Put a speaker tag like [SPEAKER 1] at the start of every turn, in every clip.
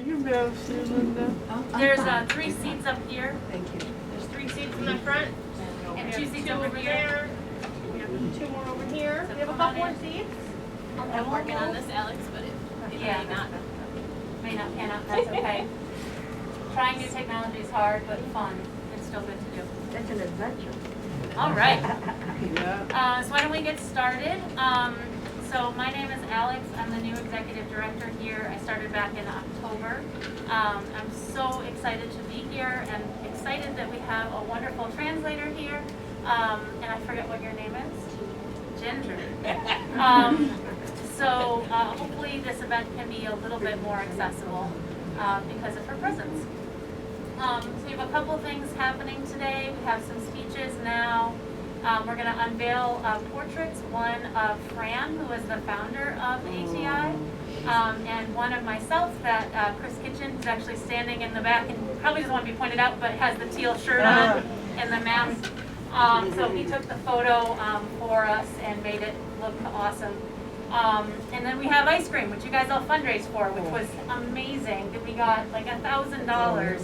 [SPEAKER 1] You better see Linda.
[SPEAKER 2] There's 3 seats up here.
[SPEAKER 3] Thank you.
[SPEAKER 2] There's 3 seats in the front and 2 seats over here.
[SPEAKER 4] We have 2 more over here. We have a couple more seats.
[SPEAKER 2] I'm working on this, Alex, but it may not pan out. That's okay. Trying new technology is hard, but fun. It's still good to do.
[SPEAKER 3] That's an adventure.
[SPEAKER 2] All right.
[SPEAKER 1] Yeah.
[SPEAKER 2] So why don't we get started? So my name is Alex. I'm the new executive director here. I started back in October. I'm so excited to be here and excited that we have a wonderful translator here. And I forget what your name is? Ginger. So hopefully this event can be a little bit more accessible because of her presence. So we have a couple things happening today. We have some speeches now. We're going to unveil portraits, one of Fran, who is the founder of ATI, and one of myself that Chris Kitchen, who's actually standing in the back and probably doesn't want to be pointed out, but has the teal shirt on and the mask. So he took the photo for us and made it look awesome. And then we have ice cream, which you guys all fundraised for, which was amazing. We got like $1,000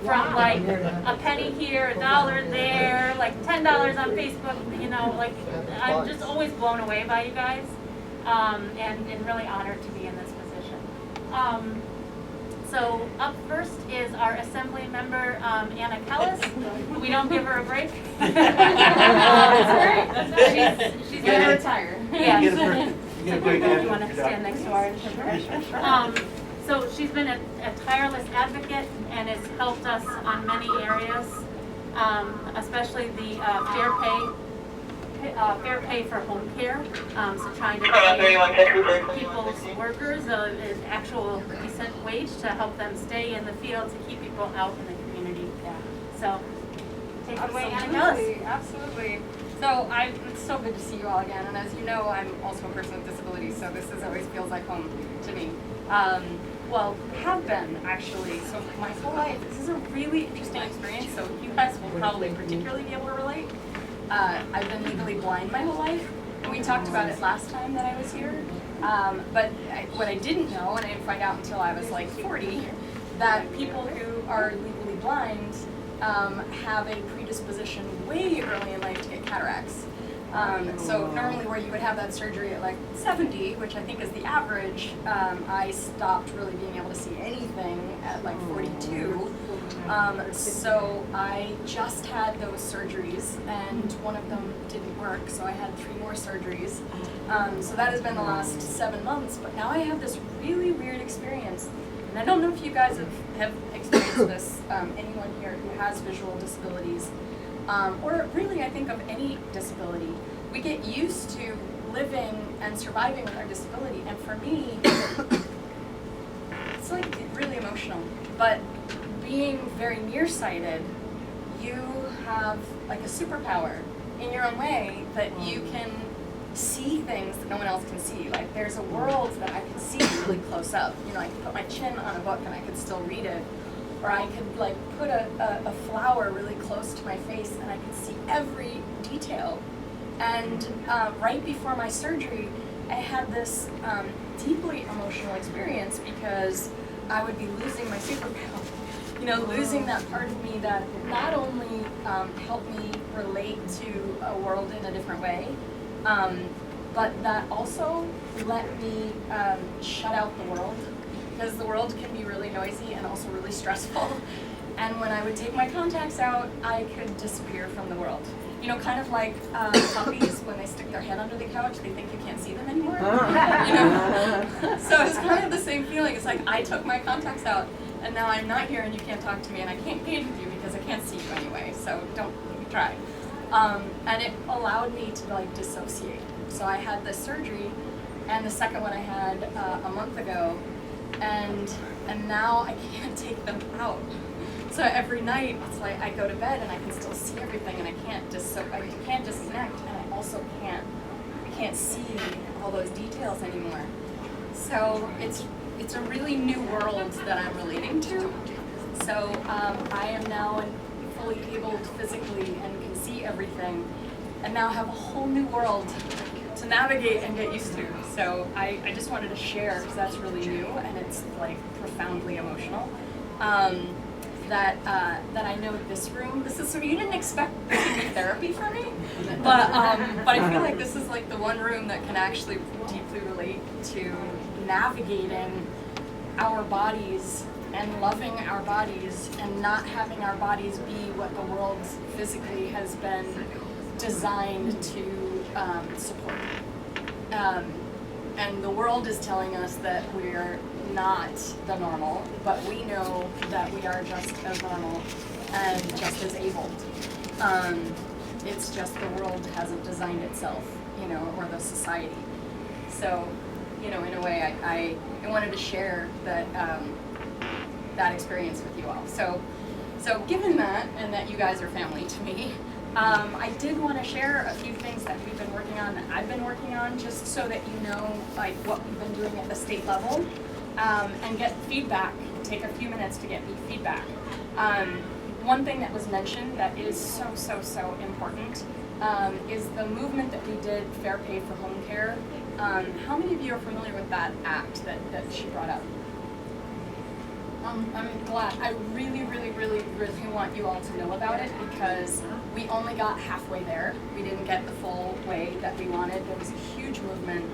[SPEAKER 2] from like a penny here, $1 there, like $10 on Facebook. You know, like I'm just always blown away by you guys, and really honored to be in this position. So up first is our assembly member, Anna Kellis. We don't give her a break. She's going to retire. Yeah. You want to stand next to our interpreter? So she's been a tireless advocate and has helped us on many areas, especially the fair pay for home care. So trying to pay people's workers an actual decent wage to help them stay in the field, to keep people out in the community. So take it away, Anna Kellis.
[SPEAKER 5] Absolutely. So it's so good to see you all again, and as you know, I'm also a person with disabilities, so this always feels like home to me. Well, have been, actually. So my whole life, this is a really interesting experience, so you guys will probably particularly be able to relate. I've been legally blind my whole life. We talked about it last time that I was here, but what I didn't know, and I didn't find out until I was like 40, that people who are legally blind have a predisposition way early in life to get cataracts. So normally where you would have that surgery at like 70, which I think is the average, I stopped really being able to see anything at like 42. So I just had those surgeries and one of them didn't work, so I had 3 more surgeries. So that has been the last 7 months, but now I have this really weird experience. And I don't know if you guys have experienced this, anyone here who has visual disabilities, or really I think of any disability. We get used to living and surviving with our disability, and for me, it's like really emotional. But being very nearsighted, you have like a superpower in your own way that you can see things that no one else can see. Like there's a world that I can see really close up. You know, I could put my chin on a book and I could still read it. Or I could like put a flower really close to my face and I could see every detail. And right before my surgery, I had this deeply emotional experience because I would be losing my superpower. You know, losing that part of me that not only helped me relate to a world in a different way, but that also let me shut out the world, because the world can be really noisy and also really stressful. And when I would take my contacts out, I could disappear from the world. You know, kind of like puppies, when they stick their head under the couch, they think you can't see them anymore. You know? So it's kind of the same feeling. It's like I took my contacts out, and now I'm not here and you can't talk to me, and I can't engage with you because I can't see you anyway, so don't even try. And it allowed me to like dissociate. So I had this surgery, and the second one I had a month ago, and now I can't take them out. So every night it's like I go to bed and I can still see everything, and I can't disconnect, and I also can't see all those details anymore. So it's a really new world that I'm relating to. So I am now fully abled physically and can see everything, and now have a whole new world to navigate and get used to. So I just wanted to share, because that's really new and it's like profoundly emotional. That I know this room, this is, so you didn't expect this to be therapy for me, but I feel like this is like the one room that can actually deeply relate to navigating our bodies and loving our bodies and not having our bodies be what the world physically has been designed to support. And the world is telling us that we're not the normal, but we know that we are just as normal and just as able. It's just the world hasn't designed itself, you know, or the society. So, you know, in a way, I wanted to share that that experience with you all. So given that, and that you guys are family to me, I did want to share a few things that we've been working on, that I've been working on, just so that you know like what we've been doing at the state level, and get feedback, take a few minutes to get me feedback. One thing that was mentioned that is so important is the movement that we did, Fair Pay for Home Care. How many of you are familiar with that act that she brought up? I'm glad. I really want you all to know about it, because we only got halfway there. We didn't get the full way that we wanted. There was a huge movement.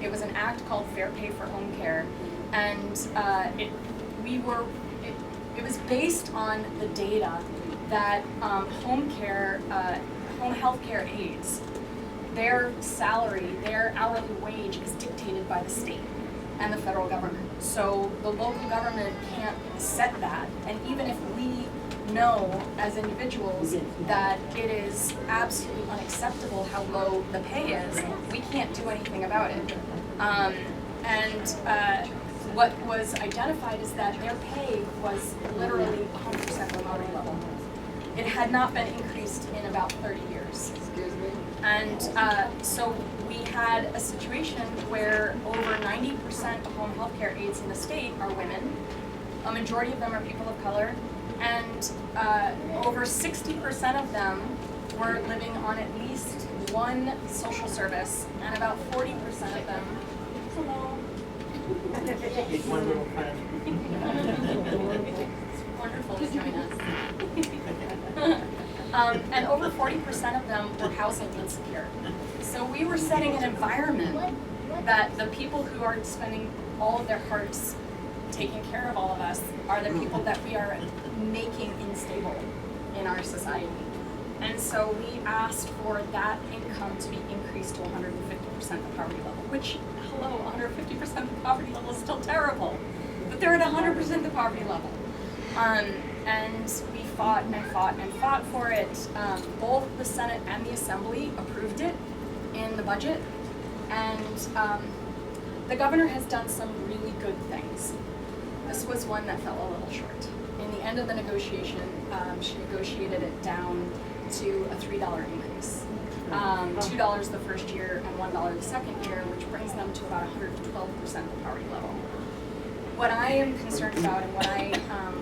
[SPEAKER 5] It was an act called Fair Pay for Home Care, and it was based on the data that home health care aides, their salary, their hourly wage is dictated by the state and the federal government. So the local government can't set that, and even if we know as individuals that it is absolutely unacceptable how low the pay is, we can't do anything about it. What was identified is that their pay was literally 100% the poverty level. It had not been increased in about 30 years. And so we had a situation where over 90% of home health care aides in the state are women. A majority of them are people of color. And over 60% of them were living on at least one social service, and about 40% of them, hello.
[SPEAKER 3] It's my little friend.
[SPEAKER 5] It's wonderful to join us. And over 40% of them were housing insecure. So we were setting an environment that the people who are spending all of their hearts taking care of all of us are the people that we are making unstable in our society. And so we asked for that income to be increased to 150% the poverty level, which, hello, 150% the poverty level is still terrible, but they're at 100% the poverty level. And we fought for it. Both the Senate and the Assembly approved it in the budget, and the governor has done some really good things. This was one that fell a little short. In the end of the negotiation, she negotiated it down to a $3 increase. $2 the first year and $1 the second year, which brings them to about 112% the poverty level. What I am concerned about and what I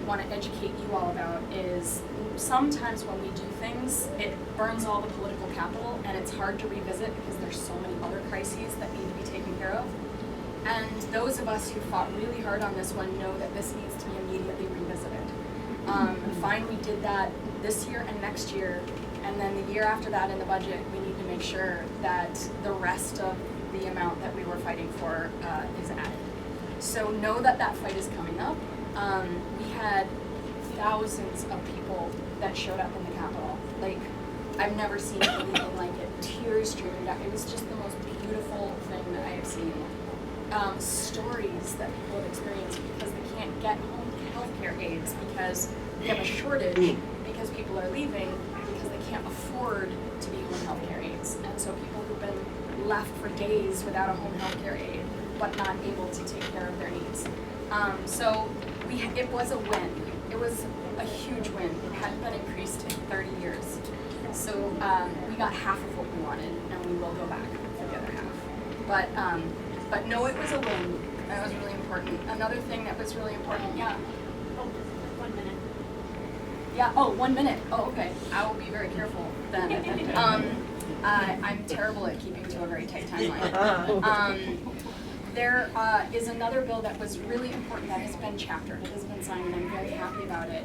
[SPEAKER 5] want to educate you all about is sometimes when we do things, it burns all the political capital and it's hard to revisit because there's so many other crises that need to be taken care of. And those of us who fought really hard on this one know that this needs to be immediately revisited. Fine, we did that this year and next year, and then the year after that in the budget, we need to make sure that the rest of the amount that we were fighting for is added. So know that that fight is coming up. We had thousands of people that showed up in the Capitol. Like, I've never seen anything like it. Tears streaming down. It was just the most beautiful thing that I have seen. Stories that people have experienced because they can't get home health care aides because we have a shortage, because people are leaving, because they can't afford to be home health care aides. And so people who've been left for days without a home health care aide, but not able to take care of their needs. So it was a win. It was a huge win. It hadn't been increased in 30 years. So we got half of what we wanted, and we will go back for the other half. But no, it was a win. That was really important. Another thing that was really important, yeah.
[SPEAKER 4] Oh, 1 minute.
[SPEAKER 5] Yeah, oh, 1 minute. Oh, okay. I will be very careful then. I'm terrible at keeping to a very tight timeline. There is another bill that was really important that has been chaptered, it has been signed, and I'm very happy about it,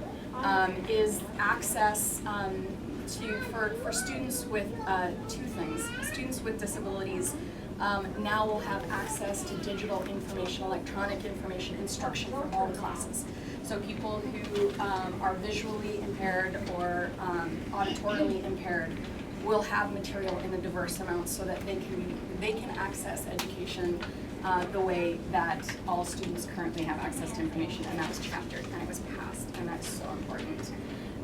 [SPEAKER 5] is access for students with two things. Students with disabilities now will have access to digital information, electronic information, instruction for all classes. So people who are visually impaired or auditorily impaired will have material in a diverse amount so that they can access education the way that all students currently have access to information, and that was chaptered and it was passed, and that's so important.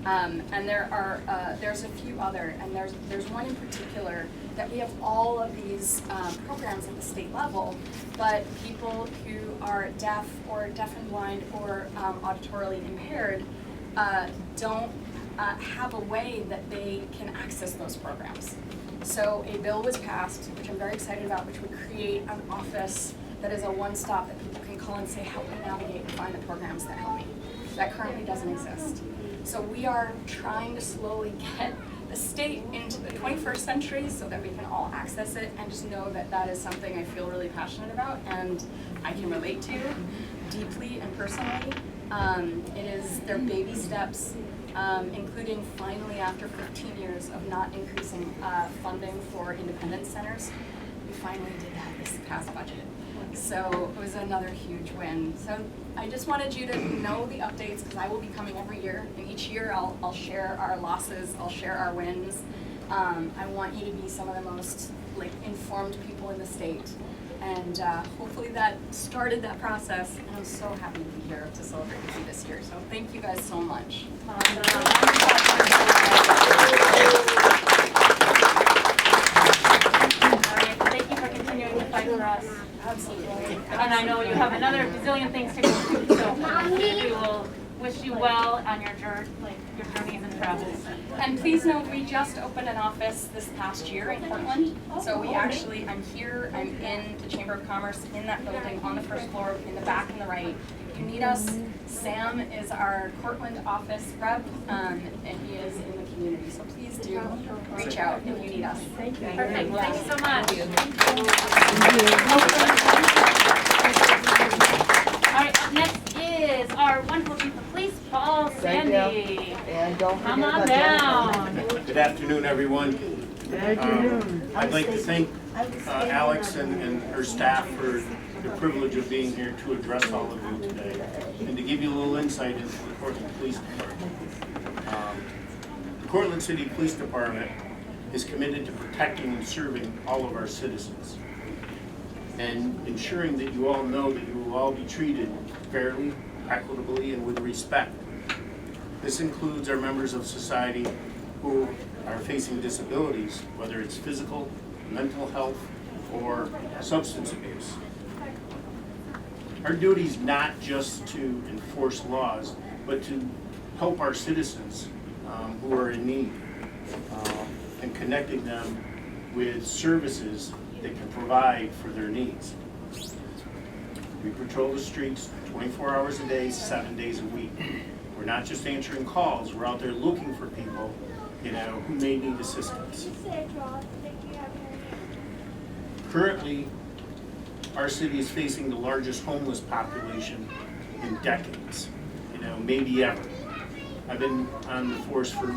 [SPEAKER 5] And there's a few other, and there's one in particular that we have all of these programs at the state level, but people who are deaf and blind or auditorily impaired don't have a way that they can access those programs. So a bill was passed, which I'm very excited about, which would create an office that is a one-stop that people can call and say, help me navigate and find the programs that help me. That currently doesn't exist. So we are trying to slowly get the state into the 21st century so that we can all access it, and just know that that is something I feel really passionate about and I can relate to deeply and personally. They're baby steps, including finally after 15 years of not increasing funding for independence centers, we finally did that this past budget. So it was another huge win. So I just wanted you to know the updates, because I will be coming every year, and each year I'll share our losses, I'll share our wins. I want you to be some of the most informed people in the state, and hopefully that started that process, and I'm so happy to be here to celebrate with you this year. So thank you guys so much.
[SPEAKER 2] Thank you for continuing to fight for us. Absolutely. And I know you have another gazillion things to go through, so we will wish you well on your journeys and travels.
[SPEAKER 5] And please note, we just opened an office this past year in Cortland. So I'm in the Chamber of Commerce in that building on the first floor, in the back and the right. If you need us, Sam is our Cortland office rep, and he is in the community. So please do reach out if you need us.
[SPEAKER 2] Thank you. Perfect. Thank you so much. All right, up next is our wonderful chief of police, Paul Sandy.
[SPEAKER 1] And don't
[SPEAKER 2] Come on down.
[SPEAKER 3] Good afternoon, everyone.
[SPEAKER 1] Good afternoon.
[SPEAKER 3] I'd like to thank Alex and her staff for the privilege of being here to address all of you today and to give you a little insight into the Cortland Police Department. The Cortland City Police Department is committed to protecting and serving all of our citizens and ensuring that you all know that you will all be treated fairly, equitably, and with respect. This includes our members of society who are facing disabilities, whether it's physical, mental health, or substance abuse. Our duty is not just to enforce laws, but to help our citizens who are in need and connecting them with services that can provide for their needs. We patrol the streets 24 hours a day, 7 days a week. We're not just answering calls, we're out there looking for people, who may need assistance. Currently, our city is facing the largest homeless population in decades, maybe ever. I've been on the force for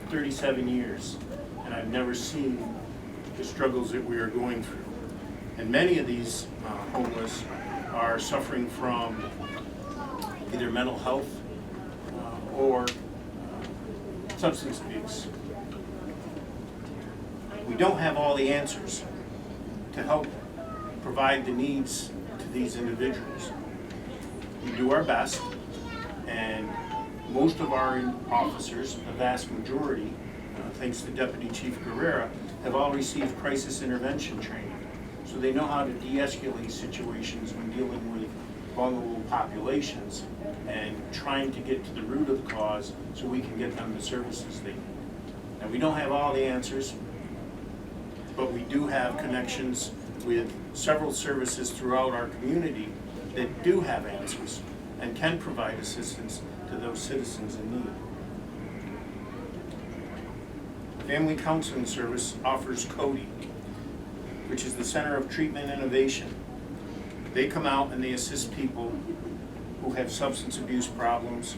[SPEAKER 3] 37 years, and I've never seen the struggles that we are going through. And many of these homeless are suffering from either mental health or substance abuse. We don't have all the answers to help provide the needs to these individuals. We do our best, and most of our officers, the vast majority, thanks to Deputy Chief Guerrera, have all received crisis intervention training. So they know how to de-escalate situations when dealing with vulnerable populations and trying to get to the root of the cause so we can get them the services they need. Now, we don't have all the answers, but we do have connections with several services throughout our community that do have answers and can provide assistance to those citizens in need. Family Counseling Service offers CODI, which is the Center of Treatment Innovation. They come out and they assist people who have substance abuse problems.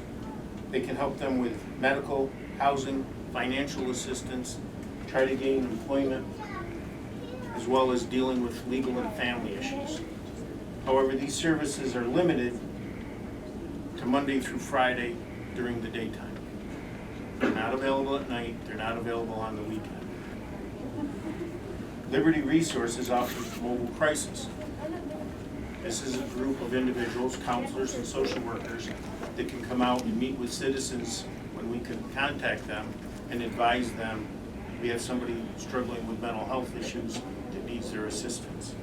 [SPEAKER 3] They can help them with medical, housing, financial assistance, try to gain employment, as well as dealing with legal and family issues. However, these services are limited to Monday through Friday during the daytime. They're not available at night, they're not available on the weekend. Liberty Resources offers mobile crisis. This is a group of individuals, counselors and social workers that can come out and meet with citizens when we can contact them and advise them we have somebody struggling with mental health issues that needs their assistance.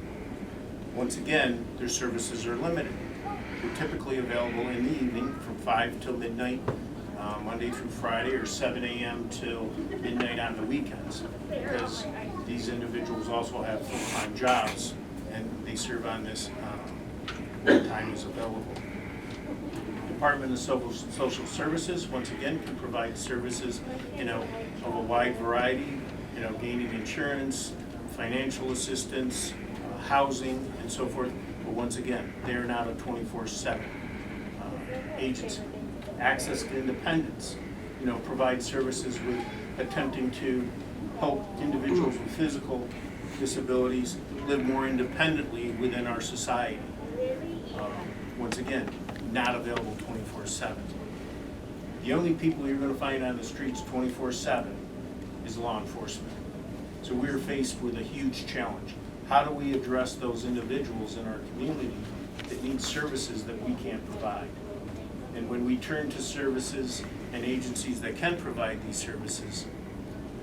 [SPEAKER 3] Once again, their services are limited. They're typically available in the evening from 5 till midnight, Monday through Friday, or 7 a.m. till midnight on the weekends, because these individuals also have full-time jobs and they serve on this when time is available. Department of Social Services, once again, can provide services, of a wide variety, gaining insurance, financial assistance, housing, and so forth. But once again, they are not a 24/7 agency. Access to Independence, provides services with attempting to help individuals with physical disabilities live more independently within our society. Once again, not available 24/7. The only people you're going to find on the streets 24/7 is law enforcement. So we're faced with a huge challenge. How do we address those individuals in our community that need services that we can't provide? And when we turn to services and agencies that can provide these services,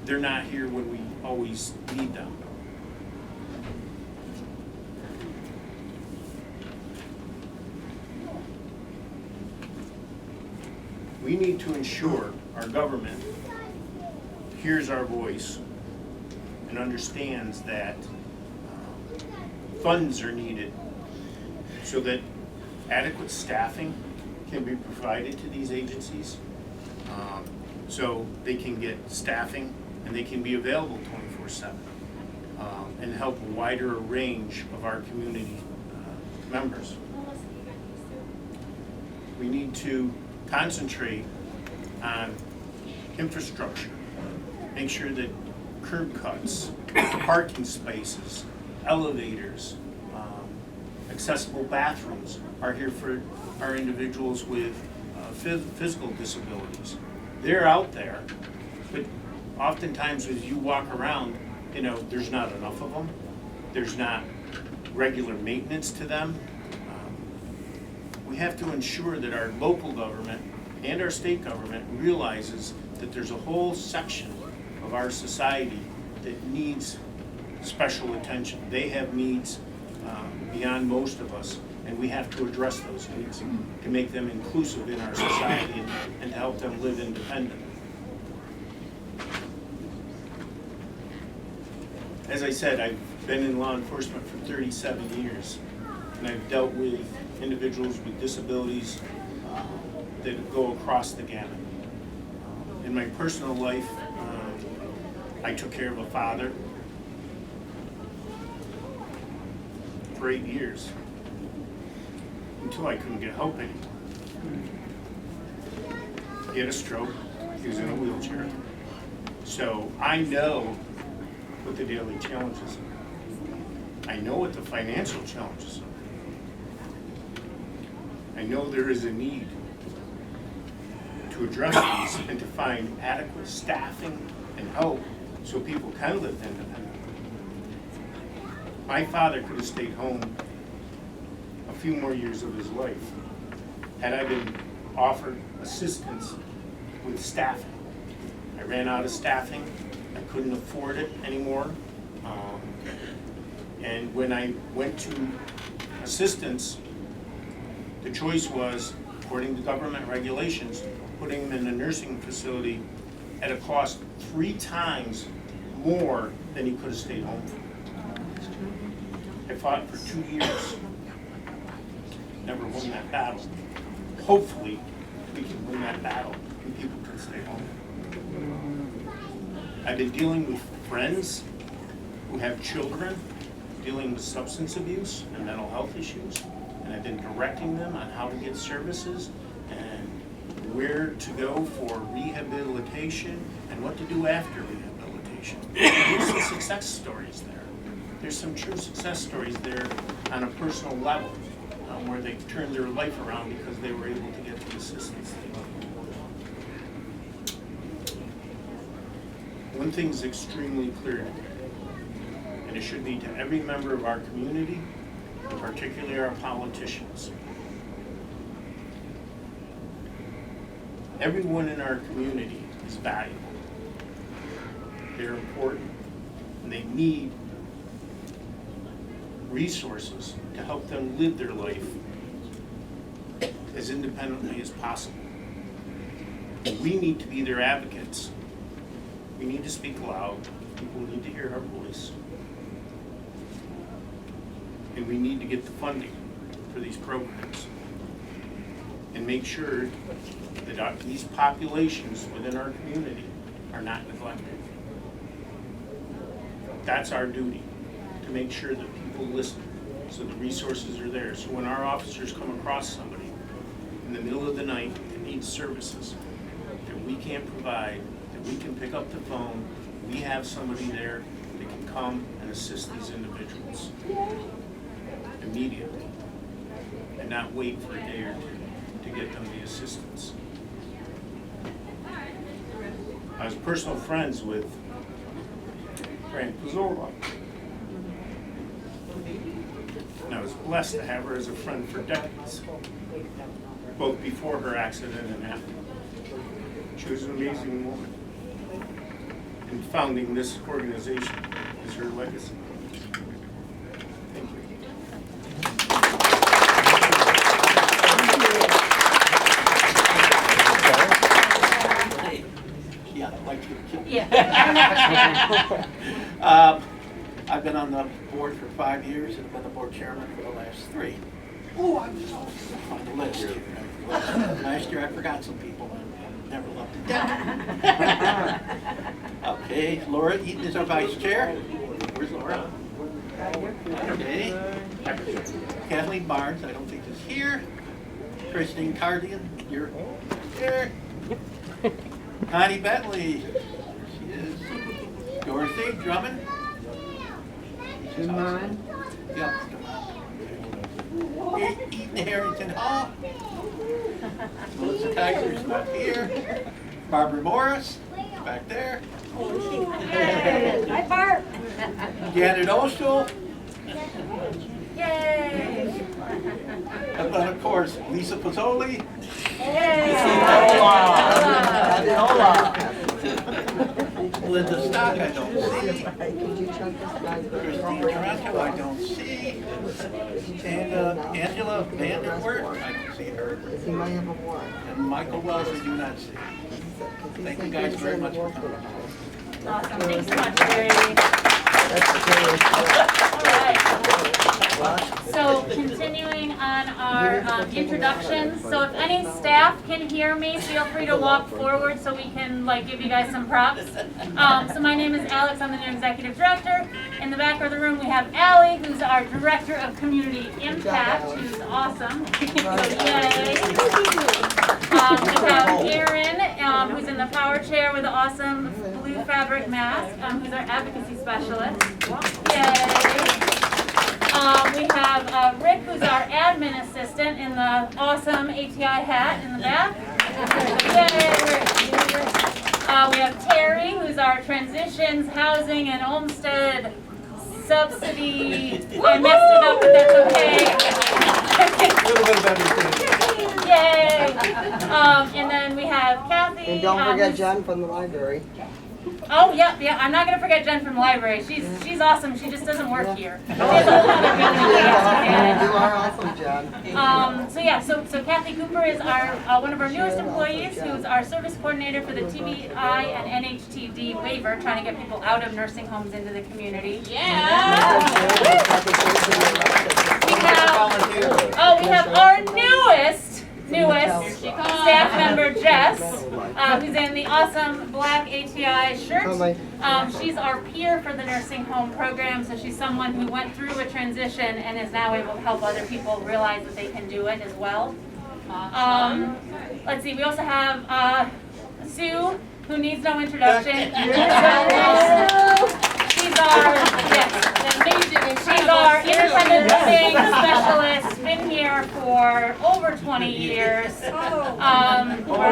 [SPEAKER 3] they're not here when we always need them. We need to ensure our government hears our voice and understands that funds are needed so that adequate staffing can be provided to these agencies, so they can get staffing and they can be available 24/7 and help a wider range of our community members. We need to concentrate on infrastructure, make sure that curb cuts, parking spaces, elevators, accessible bathrooms are here for our individuals with physical disabilities. They're out there, but oftentimes as you walk around, there's not enough of them. There's not regular maintenance to them. We have to ensure that our local government and our state government realizes that there's a whole section of our society that needs special attention. They have needs beyond most of us, and we have to address those needs to make them inclusive in our society and to help them live independently. As I said, I've been in law enforcement for 37 years, and I've dealt with individuals with disabilities that go across the gamut. In my personal life, I took care of a father for 8 years until I couldn't get help anymore. He had a stroke, he was in a wheelchair. So I know what the daily challenges are. I know what the financial challenges are. I know there is a need to address these and to find adequate staffing and help so people can live independently. My father could have stayed home a few more years of his life had I been offered assistance with staffing. I ran out of staffing, I couldn't afford it anymore. And when I went to assistance, the choice was, according to government regulations, putting him in a nursing facility at a cost 3 times more than he could have stayed home for. I fought for 2 years. Never won that battle. Hopefully, we can win that battle and people can stay home. I've been dealing with friends who have children dealing with substance abuse and mental health issues, and I've been directing them on how to get services and where to go for rehabilitation and what to do after rehabilitation. There's some success stories there. There's some true success stories there on a personal level where they turned their life around because they were able to get the assistance they needed. One thing's extremely clear to me, and it should be to every member of our community, and particularly our politicians. Everyone in our community is valuable. They're important, and they need resources to help them live their life as independently as possible. We need to be their advocates. We need to speak loud. People need to hear our voice. And we need to get the funding for these programs and make sure that these populations within our community are not neglected. That's our duty, to make sure that people listen, so the resources are there. So when our officers come across somebody in the middle of the night that needs services that we can't provide, that we can pick up the phone, we have somebody there that can come and assist these individuals immediately and not wait for a day or two to get them the assistance. I was personal friends with Fran Pizzola. And I was blessed to have her as a friend for decades, both before her accident and after. She was an amazing woman. And founding this organization is her legacy. Thank you.
[SPEAKER 6] Yeah, I'd like to.
[SPEAKER 2] Yeah.
[SPEAKER 6] I've been on the board for 5 years and I've been the board chairman for the last 3. Oh, I'm on the list here. Last year I forgot some people and never left it down. Okay, Laura Eaton is our vice chair. Where's Laura? Okay. Kathleen Barnes, I don't think is here. Christine Cardigan, you're there. Connie Bentley, there she is. Dorothy Drummond.
[SPEAKER 1] Good morning.
[SPEAKER 6] Yep. Eaton Harrington Hall. Melissa Kaiser's not here. Barbara Morris, back there.
[SPEAKER 4] Hi, Bart.
[SPEAKER 6] Janet Oshel.
[SPEAKER 2] Yay!
[SPEAKER 6] And then, of course, Lisa Pozzoli. Linda Stock, I don't see. Christine Taranto, I don't see. And Angela Vanderwert, I don't see her. And Michael Wells, I do not see. Thank you guys very much for coming.
[SPEAKER 2] Awesome. Thanks so much, Jerry. All right. So continuing on our introductions. So if any staff can hear me, feel free to walk forward so we can give you guys some props. So my name is Alex. I'm the new executive director. In the back of the room we have Allie, who's our director of community impact, who's awesome. So yay. We have Erin, who's in the power chair with the awesome blue fabric mask, who's our advocacy specialist. Yay. We have Rick, who's our admin assistant in the awesome ATI hat in the back. Yay, Rick. We have Terry, who's our transitions, housing, and Olmsted subsidy. I messed it up, but that's okay. Yay! And then we have Kathy.
[SPEAKER 1] And don't forget Jen from the library.
[SPEAKER 2] Oh, yeah, I'm not going to forget Jen from the library. She's awesome. She just doesn't work here. She has a whole other building we have to manage.
[SPEAKER 1] You are awesome, Jen.
[SPEAKER 2] So Kathy Cooper is our one of our newest employees, who's our service coordinator for the TBI and NHTD waiver, trying to get people out of nursing homes into the community. Yeah! We have our newest staff member, member Jess, who's in the awesome black ATI shirt. She's our peer for the nursing home program, so she's someone who went through a transition and is now able to help other people realize that they can do it as well. Let's see, we also have Sue, who needs no introduction. She's our independent living specialist, been here for over 20 years. We're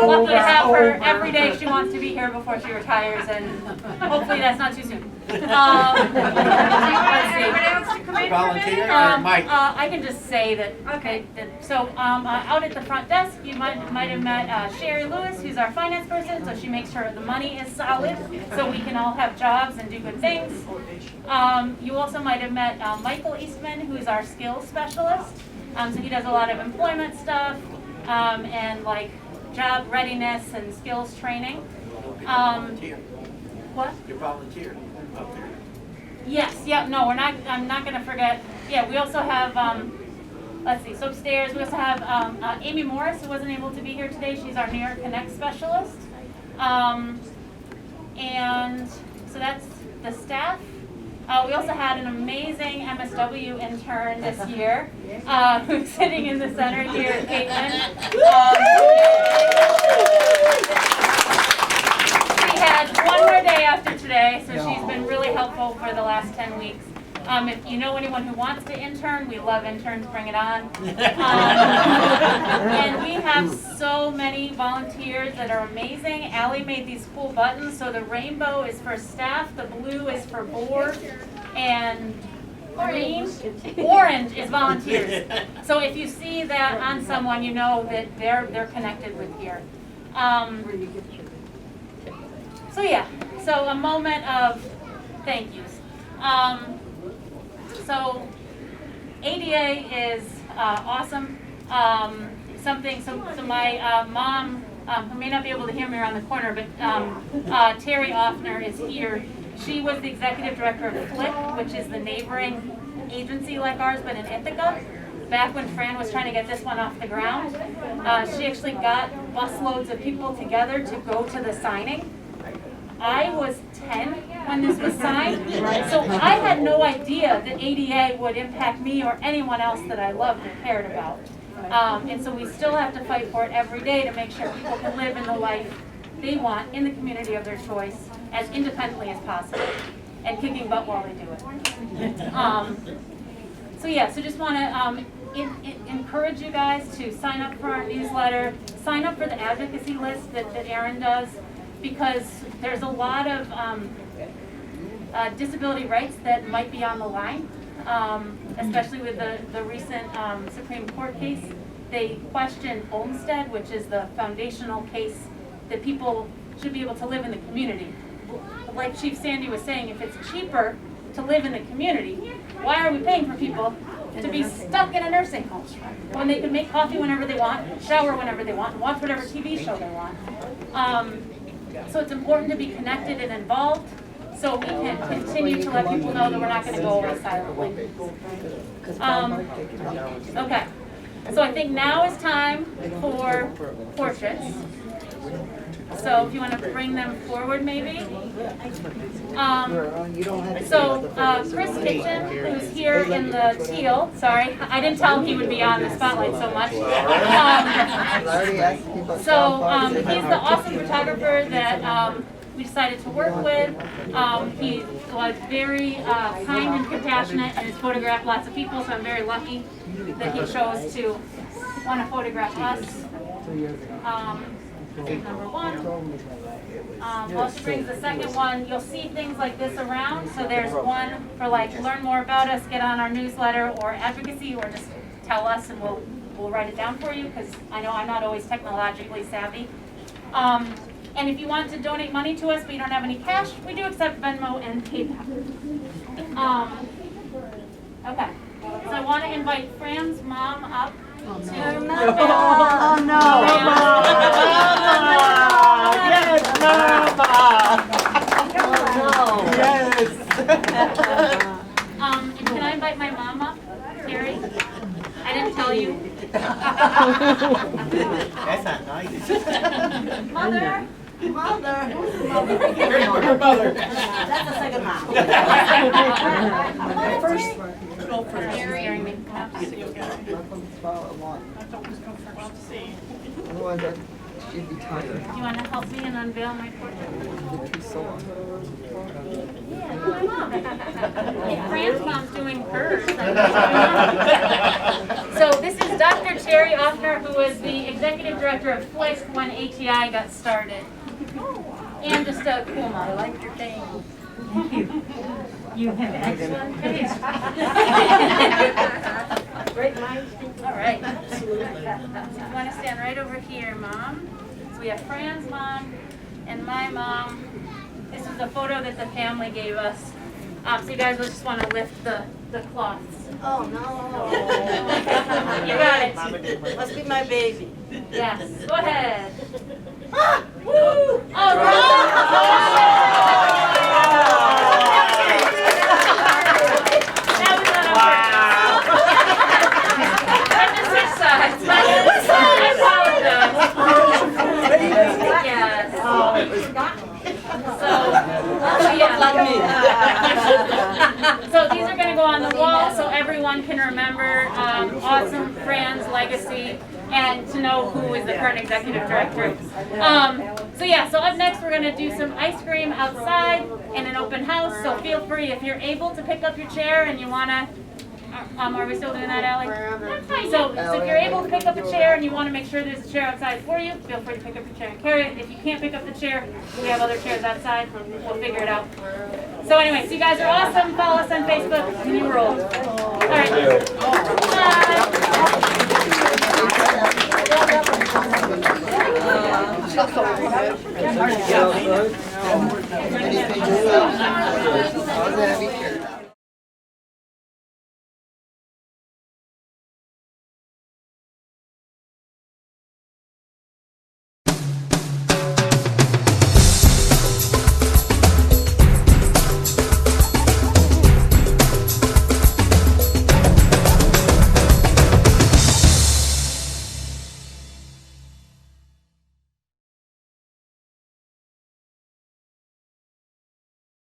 [SPEAKER 2] lucky to have her every day she wants to be here before she retires, and hopefully that's not too soon. Let's see.
[SPEAKER 6] Volunteer or Mike?
[SPEAKER 2] I can just say that. Okay. So out at the front desk, you might have met Sherry Lewis, who's our finance person. So she makes sure the money is solid, so we can all have jobs and do good things. You also might have met Michael Eastman, who is our skills specialist. So he does a lot of employment stuff and like job readiness and skills training. What?
[SPEAKER 6] You're volunteer up there.
[SPEAKER 2] Yes, yeah, no, I'm not gonna forget. Yeah, we also have, let's see, so upstairs, we also have Amy Morris, who wasn't able to be here today. She's our New York Connect specialist. And so that's the staff. We also had an amazing MSW intern this year, who's sitting in the center here, Caitlin. She had one more day after today, so she's been really helpful for the last 10 weeks. If you know anyone who wants to intern, we love interns, bring it on. And we have so many volunteers that are amazing. Allie made these cool buttons, so the rainbow is for staff, the blue is for board, and orange is volunteers. So if you see that on someone, you know that they're connected with here. So yeah, so a moment of thank yous. So ADA is awesome. So my mom, who may not be able to hear me around the corner, but Terry Offner is here. She was the executive director of FLIC, which is the neighboring agency like ours, but in Ithaca. Back when Fran was trying to get this one off the ground, she actually got busloads of people together to go to the signing. I was 10 when this was signed, so I had no idea that ADA would impact me or anyone else that I loved and cared about. And so we still have to fight for it every day to make sure people can live in the life they want in the community of their choice as independently as possible, and kicking butt while they do it. So yeah, so just want to encourage you guys to sign up for our newsletter, sign up for the advocacy list that Erin does, because there's a lot of disability rights that might be on the line, especially with the recent Supreme Court case. They questioned Olmstead, which is the foundational case that people should be able to live in the community. Like Chief Sandy was saying, if it's cheaper to live in the community, why are we paying for people to be stuck in a nursing home when they can make coffee whenever they want, shower whenever they want, and watch whatever TV show they want? So it's important to be connected and involved so we can continue to let people know that we're not going to go away silently. Okay, so I think now is time for portraits. So if you want to bring them forward maybe. Chris Kitchen, who's here in the teal, sorry, I didn't tell him he would be on the spotlight so much. He's the awesome photographer that we decided to work with. He was very kind and compassionate and has photographed lots of people, so I'm very lucky that he chose to want to photograph us. Number one. While she brings the second one, you'll see things like this around. So there's one for like learn more about us, get on our newsletter, or advocacy, or just tell us and we'll write it down for you, because I know I'm not always technologically savvy. And if you want to donate money to us but you don't have any cash, we do accept Venmo and PayPal. Okay, so I want to invite Fran's mom up.
[SPEAKER 1] Oh no!
[SPEAKER 2] And can I invite my mom up, Carrie? I didn't tell you.
[SPEAKER 7] That's not nice.
[SPEAKER 2] Mother.
[SPEAKER 1] Mother.
[SPEAKER 6] Her mother.
[SPEAKER 1] That's the second mom.
[SPEAKER 2] First.
[SPEAKER 8] Otherwise, she'd be tired.
[SPEAKER 2] Do you want to help me and unveil my portrait?
[SPEAKER 8] She's so long.
[SPEAKER 2] Yeah, my mom. Fran's mom's doing hers. So this is Dr. Cherry Offner, who was the executive director of FLIST when ATI got started. And just a cool mom. I like your thing. Thank you. You have excellent taste.
[SPEAKER 1] Great minds.
[SPEAKER 2] All right. Absolutely. So you want to stand right over here, Mom. So we have Fran's mom and my mom. This is a photo that the family gave us. So you guys will just want to lift the cloths.
[SPEAKER 1] Oh, no.
[SPEAKER 2] You got it.
[SPEAKER 1] Must be my baby.
[SPEAKER 2] Yes. Go ahead. Woo! All right. That was not on purpose. And just this side. I apologize. Yes. So these are going to go on the wall so everyone can remember awesome Fran's legacy and to know who is the current executive director. So up next we're going to do some ice cream outside in an open house. So feel free, if you're able to pick up your chair and you want to, are we still doing that, Allie? So if you're able to pick up a chair and you want to make sure there's a chair outside for you, feel free to pick up your chair and carry it. If you can't pick up the chair, we have other chairs outside. We'll figure it out. So anyway, so you guys are awesome. Follow us on Facebook and you roll. All right.
[SPEAKER 8] Anything?